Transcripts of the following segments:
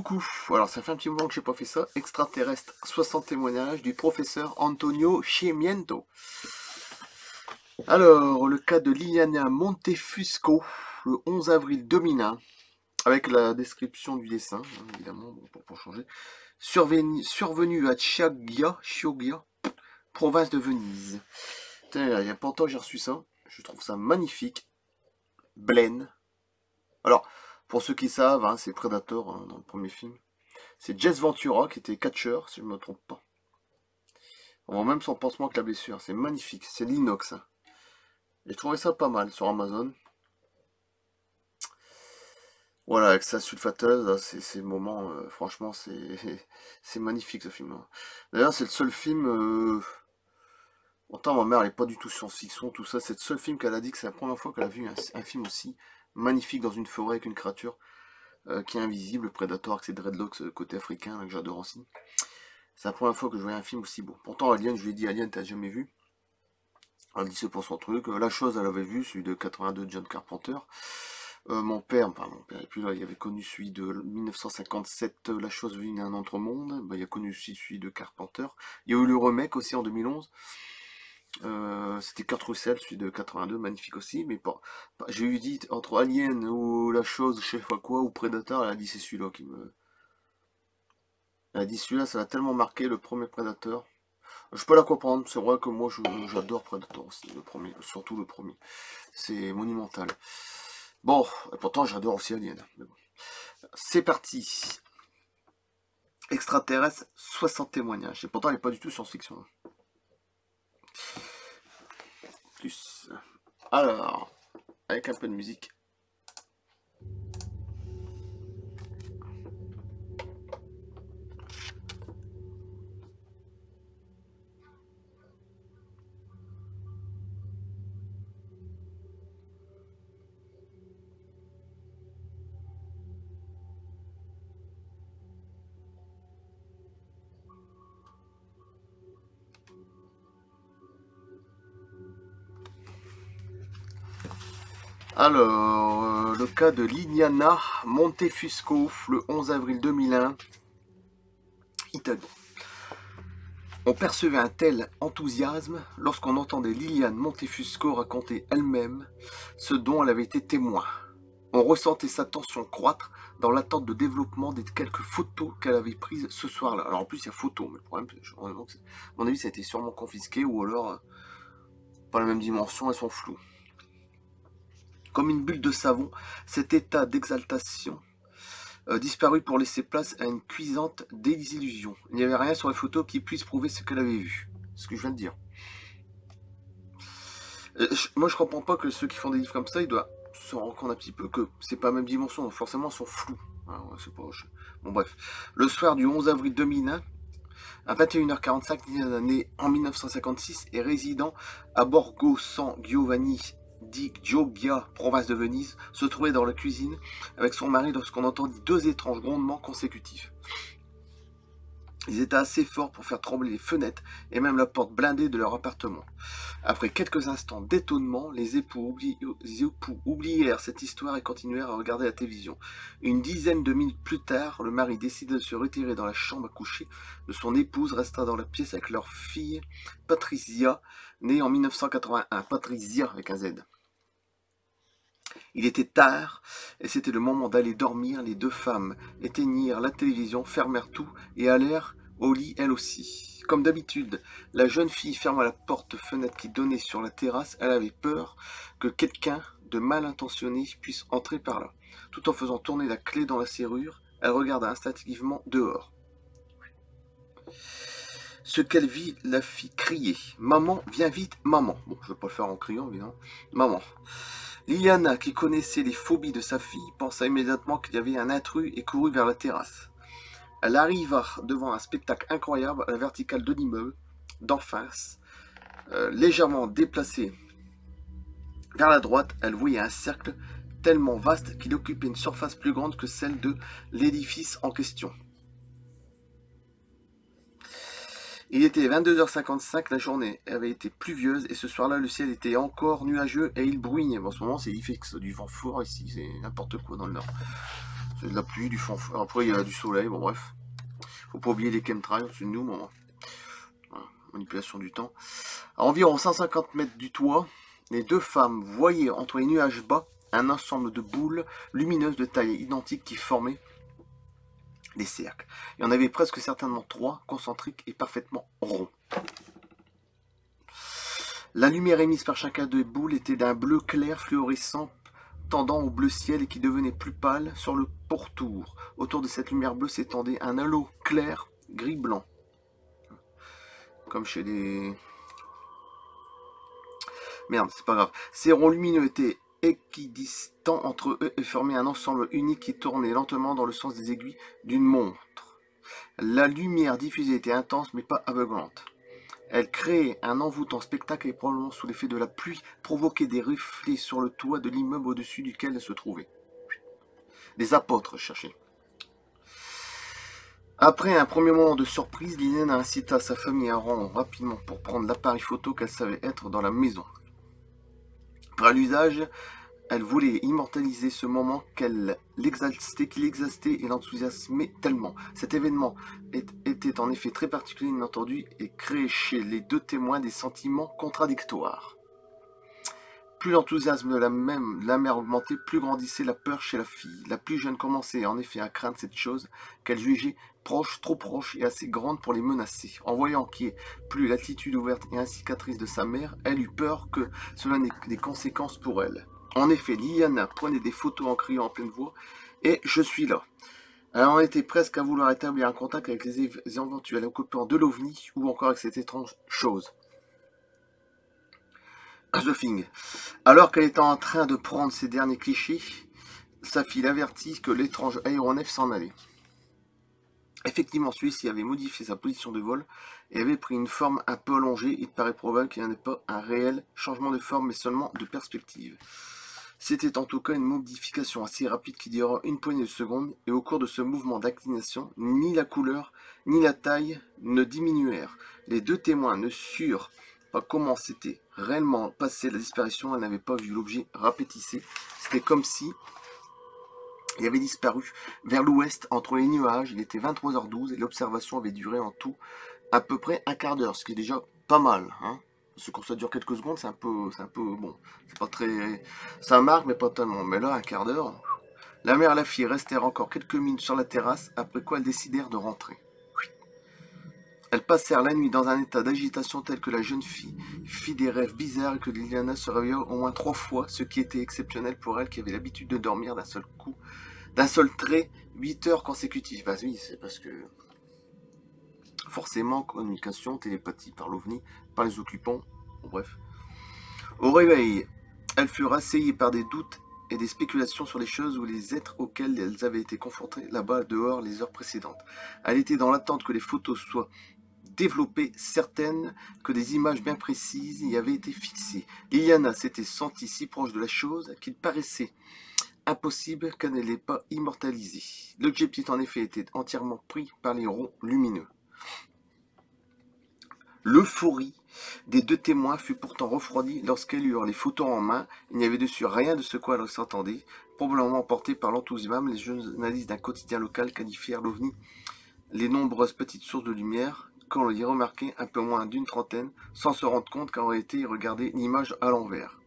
coucou. Alors ça fait un petit moment que j'ai pas fait ça. Extraterrestre, 60 témoignages du professeur Antonio Cimiento. Alors, le cas de Liliana Montefusco, le 11 avril 2001, avec la description du dessin, hein, évidemment, bon, pour changer. Survenu à Chioggia, province de Venise. Putain, il y a pas longtemps que j'ai reçu ça. Je trouve ça magnifique. Blaine. Alors, pour ceux qui savent, hein, c'est Predator hein, dans le premier film. C'est Jess Ventura qui était catcheur, si je ne me trompe pas. On voit même son pansement avec la blessure. C'est magnifique. C'est l'inox. Hein. J'ai trouvé ça pas mal sur Amazon. Voilà, avec sa sulfateuse, c'est le moment, franchement, c'est magnifique ce film. D'ailleurs, c'est le seul film. Autant ma mère, elle n'est pas du tout science-fiction, tout ça. C'est le seul film qu'elle a dit que c'est la première fois qu'elle a vu un film aussi magnifique dans une forêt avec une créature qui est invisible, le Predator avec ses dreadlocks côté africain, là, que j'adore aussi. C'est la première fois que je voyais un film aussi beau. Pourtant, Alien, je lui ai dit, Alien, t'as jamais vu? Elle dit c'est pour son truc. La chose, elle avait vu, celui de 82 de John Carpenter. Mon père, et puis là, il avait connu celui de 1957, La chose venue d'un autre monde. Bah, il a connu aussi celui de Carpenter. Il y a eu le remake aussi en 2011. C'était Kurt Russell, celui de 82, magnifique aussi. Mais j'ai eu dit entre Alien ou La chose, je sais pas quoi, ou Predator, elle a dit c'est celui-là qui me. Elle a dit celui-là, ça l'a tellement marqué, le premier Predator. Je peux la comprendre, c'est vrai que moi j'adore Predator aussi, le premier, surtout le premier. C'est monumental. Bon, et pourtant j'adore aussi Alien. Bon. C'est parti. Extraterrestre, 60 témoignages. Et pourtant elle n'est pas du tout science-fiction. Plus. Alors, avec un peu de musique. Alors, le cas de Liliana Montefusco, le 11 avril 2001, Italie. On percevait un tel enthousiasme lorsqu'on entendait Liliane Montefusco raconter elle-même ce dont elle avait été témoin. On ressentait sa tension croître dans l'attente de développement des quelques photos qu'elle avait prises ce soir-là. Alors en plus il y a photos, mais le problème, à mon avis ça a été sûrement confisqué ou alors pas la même dimension, elles sont floues. Comme une bulle de savon, cet état d'exaltation disparut pour laisser place à une cuisante désillusion. Il n'y avait rien sur les photos qui puisse prouver ce qu'elle avait vu. Ce que je viens de dire. Moi je comprends pas que ceux qui font des livres comme ça, ils doivent se rendre compte un petit peu que c'est pas la même dimension, donc forcément ils sont flous. Alors, bon bref. Le soir du 11 avril 2001, à 21h45, né en 1956 et résident à Borgo San Giovanni di Chioggia, province de Venise, se trouvait dans la cuisine avec son mari lorsqu'on entendit deux étranges grondements consécutifs. Ils étaient assez forts pour faire trembler les fenêtres et même la porte blindée de leur appartement. Après quelques instants d'étonnement, les époux oublièrent cette histoire et continuèrent à regarder la télévision. Une dizaine de minutes plus tard, le mari décida de se retirer dans la chambre à coucher de son épouse, resta dans la pièce avec leur fille Patricia, née en 1981. Patricia avec un Z. Il était tard, et c'était le moment d'aller dormir. Les deux femmes éteignirent la télévision, fermèrent tout, et allèrent au lit elles aussi. Comme d'habitude, la jeune fille ferma la porte-fenêtre qui donnait sur la terrasse. Elle avait peur que quelqu'un de mal intentionné puisse entrer par là. Tout en faisant tourner la clé dans la serrure, elle regarda instinctivement dehors. Ce qu'elle vit la fit crier. « Maman, viens vite, maman !» Bon, je ne vais pas le faire en criant, évidemment. « Maman !» Liliana, qui connaissait les phobies de sa fille, pensa immédiatement qu'il y avait un intrus et courut vers la terrasse. Elle arriva devant un spectacle incroyable à la verticale de l'immeuble, d'en face. Légèrement déplacée vers la droite, elle voyait un cercle tellement vaste qu'il occupait une surface plus grande que celle de l'édifice en question. Il était 22h55, la journée avait été pluvieuse et ce soir-là, le ciel était encore nuageux et il bruinait. Bon, en ce moment, il fait du vent fort ici, c'est n'importe quoi dans le nord. C'est de la pluie, du fanfare. Après, il y a du soleil, bon bref. Faut pas oublier les chemtrails au-dessus de nous, bon. Voilà, manipulation du temps. À environ 150 mètres du toit, les deux femmes voyaient entre les nuages bas un ensemble de boules lumineuses de taille identique qui formaient des cercles. Il y en avait presque certainement 3, concentriques et parfaitement ronds. La lumière émise par chacun des boules était d'un bleu clair fluorescent tendant au bleu ciel et qui devenait plus pâle sur le pourtour. Autour de cette lumière bleue s'étendait un halo clair gris-blanc. Comme chez des... Merde, c'est pas grave. Ces ronds lumineux étaient équidistants entre eux et formaient un ensemble unique qui tournait lentement dans le sens des aiguilles d'une montre. La lumière diffusée était intense mais pas aveuglante. Elle créait un envoûtant spectacle et probablement sous l'effet de la pluie provoquait des reflets sur le toit de l'immeuble au-dessus duquel elle se trouvait. Des apôtres cherchaient. Après un premier moment de surprise, Liliane incita sa famille à rendre rapidement pour prendre l'appareil photo qu'elle savait être dans la maison. Par l'usage, elle voulait immortaliser ce moment qu'il l'exaltait et l'enthousiasmait tellement. Cet événement était en effet très particulier, inattendu, et créait chez les deux témoins des sentiments contradictoires. Plus l'enthousiasme de la mère augmentait, plus grandissait la peur chez la fille. La plus jeune commençait en effet à craindre cette chose qu'elle jugeait proche, trop proche et assez grande pour les menacer. En voyant qu'il n'y ait plus l'attitude ouverte et ainsi cicatrice de sa mère, elle eut peur que cela n'ait des conséquences pour elle. En effet, Liliana prenait des photos en criant en pleine voix « Et je suis là ». Elle en était presque à vouloir établir un contact avec les éventuels occupants de l'OVNI ou encore avec cette étrange chose. The Thing. Alors qu'elle était en train de prendre ses derniers clichés, sa fille l'avertit que l'étrange aéronef s'en allait. Effectivement, celui-ci avait modifié sa position de vol et avait pris une forme un peu allongée. Il paraît probable qu'il n'y en ait pas un réel changement de forme, mais seulement de perspective. C'était en tout cas une modification assez rapide qui dura une poignée de secondes, et au cours de ce mouvement d'inclination, ni la couleur, ni la taille ne diminuèrent. Les deux témoins ne surent pas comment s'était réellement passée la disparition. Elle n'avait pas vu l'objet rapetissé. C'était comme si il avait disparu vers l'ouest entre les nuages. Il était 23h12 et l'observation avait duré en tout à peu près un quart d'heure, ce qui est déjà pas mal, hein. Parce que quand ça dure quelques secondes, c'est un peu bon. C'est pas très, ça marque, mais pas tellement. Mais là, un quart d'heure. La mère et la fille restèrent encore quelques minutes sur la terrasse, après quoi elles décidèrent de rentrer. Elles passèrent la nuit dans un état d'agitation tel que la jeune fille fit des rêves bizarres et que Liliana se réveilla au moins 3 fois, ce qui était exceptionnel pour elle qui avait l'habitude de dormir d'un seul coup, d'un seul trait, 8 heures consécutives. Bah oui, c'est parce que forcément, communication, télépathie par l'OVNI, par les occupants, bon, bref. Au réveil, elles furent assaillies par des doutes et des spéculations sur les choses ou les êtres auxquels elles avaient été confrontées là-bas dehors les heures précédentes. Elle était dans l'attente que les photos soient développées, certaines que des images bien précises y avaient été fixées. Liliana s'était sentie si proche de la chose qu'il paraissait impossible qu'elle ne l'ait pas immortalisée. L'objectif en effet était entièrement pris par les ronds lumineux. L'euphorie des deux témoins fut pourtant refroidie lorsqu'elles eurent les photos en main. Il n'y avait dessus rien de ce quoi elles s'entendaient, probablement emportées par l'enthousiasme. Les journalistes d'un quotidien local qualifièrent l'OVNI les nombreuses petites sources de lumière, qu'on y remarquait un peu moins d'une trentaine, sans se rendre compte qu'en réalité ils regardaient l'image à l'envers.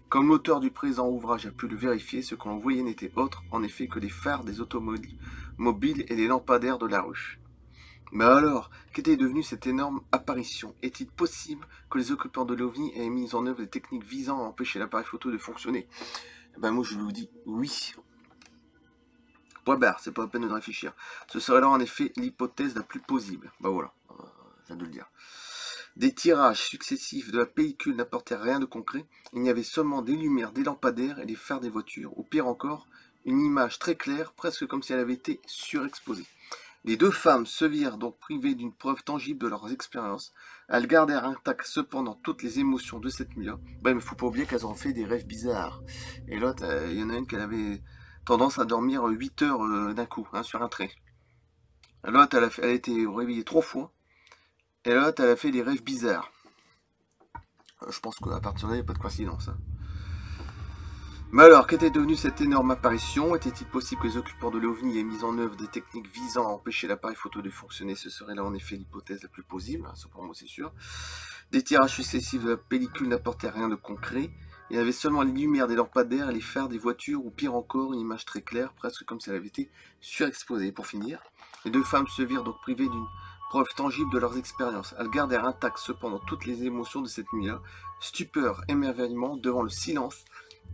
Comme l'auteur du présent ouvrage a pu le vérifier, ce que l'on voyait n'était autre, en effet, que les phares des automobiles mobiles et les lampadaires de la rue. Mais alors, qu'était devenue cette énorme apparition? Est-il possible que les occupants de l'OVNI aient mis en œuvre des techniques visant à empêcher l'appareil photo de fonctionner? Ben moi je vous dis oui. Point barre, c'est pas la peine de réfléchir. Ce serait alors en effet l'hypothèse la plus plausible. Ben voilà, je viens de le dire. Des tirages successifs de la pellicule n'apportaient rien de concret. Il y avait seulement des lumières, des lampadaires et des phares des voitures. Ou pire encore, une image très claire, presque comme si elle avait été surexposée. Les deux femmes se virent donc privées d'une preuve tangible de leurs expériences. Elles gardèrent intactes cependant toutes les émotions de cette nuit-là. Ben, il ne faut pas oublier qu'elles ont fait des rêves bizarres. Et l'autre, il y en a une qui avait tendance à dormir 8 heures d'un coup, hein, sur un trait. L'autre, elle a été réveillée 3 fois. Et l'autre, elle a fait des rêves bizarres. Je pense qu'à partir de là, il n'y a pas de coïncidence, hein. Mais alors, qu'était devenue cette énorme apparition? Était-il possible que les occupants de l'OVNI aient mis en œuvre des techniques visant à empêcher l'appareil photo de fonctionner? Ce serait là en effet l'hypothèse la plus plausible, ça pour moi c'est sûr. Des tirages successifs de la pellicule n'apportaient rien de concret. Il y avait seulement les lumières des lampadaires et les phares des voitures, ou pire encore, une image très claire, presque comme si elle avait été surexposée. Pour finir, les deux femmes se virent donc privées d'une preuve tangible de leurs expériences. Elles gardèrent intactes cependant toutes les émotions de cette nuit-là, stupeur, émerveillement devant le silence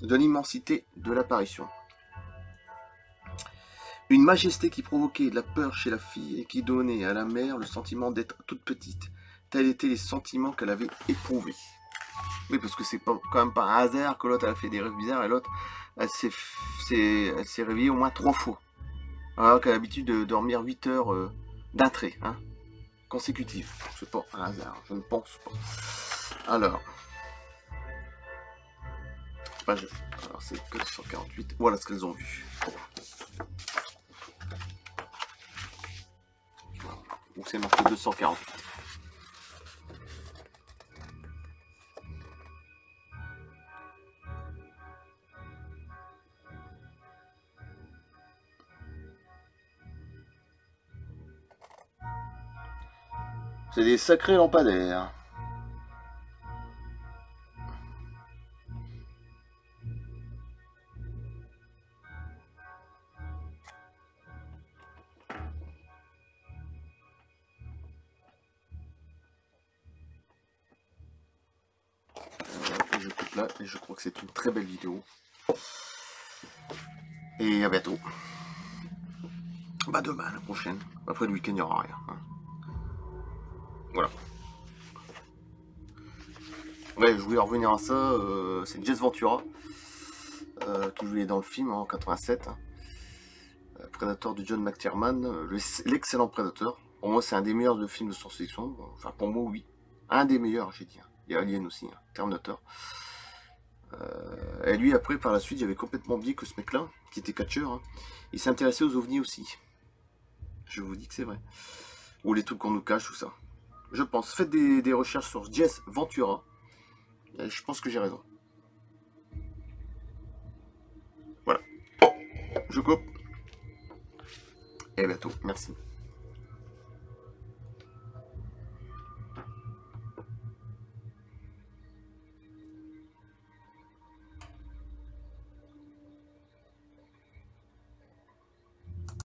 de l'immensité de l'apparition. Une majesté qui provoquait de la peur chez la fille et qui donnait à la mère le sentiment d'être toute petite. Tels étaient les sentiments qu'elle avait éprouvés. Oui, parce que c'est quand même pas un hasard que l'autre a fait des rêves bizarres et l'autre, elle s'est réveillée au moins 3 fois. Alors qu'elle a l'habitude de dormir 8 heures d'un trait, hein, consécutives. C'est pas un hasard, je ne pense pas. Alors c'est que 148, voilà ce qu'elles ont vu. Donc c'est marqué 248. C'est des sacrés lampadaires. Je coupe là et je crois que c'est une très belle vidéo. Et à bientôt. Bah demain, la prochaine. Après le week-end, il n'y aura rien. Hein. Voilà. Ouais, je voulais revenir à ça. C'est Jess Ventura qui jouait dans le film en 87. Predator de John McTiernan, l'excellent Predator. Pour moi, c'est un des meilleurs films de science-fiction. Enfin, pour moi, oui. Un des meilleurs, j'ai dit. Il y a Alien aussi, hein. Terminator. Et lui, après, par la suite, j'avais complètement oublié que ce mec-là, qui était catcheur, hein, il s'intéressait aux ovnis aussi. Je vous dis que c'est vrai. Ou les trucs qu'on nous cache, tout ça. Je pense. Faites des recherches sur Jess Ventura. Et je pense que j'ai raison. Voilà. Je coupe. Et à bientôt. Merci.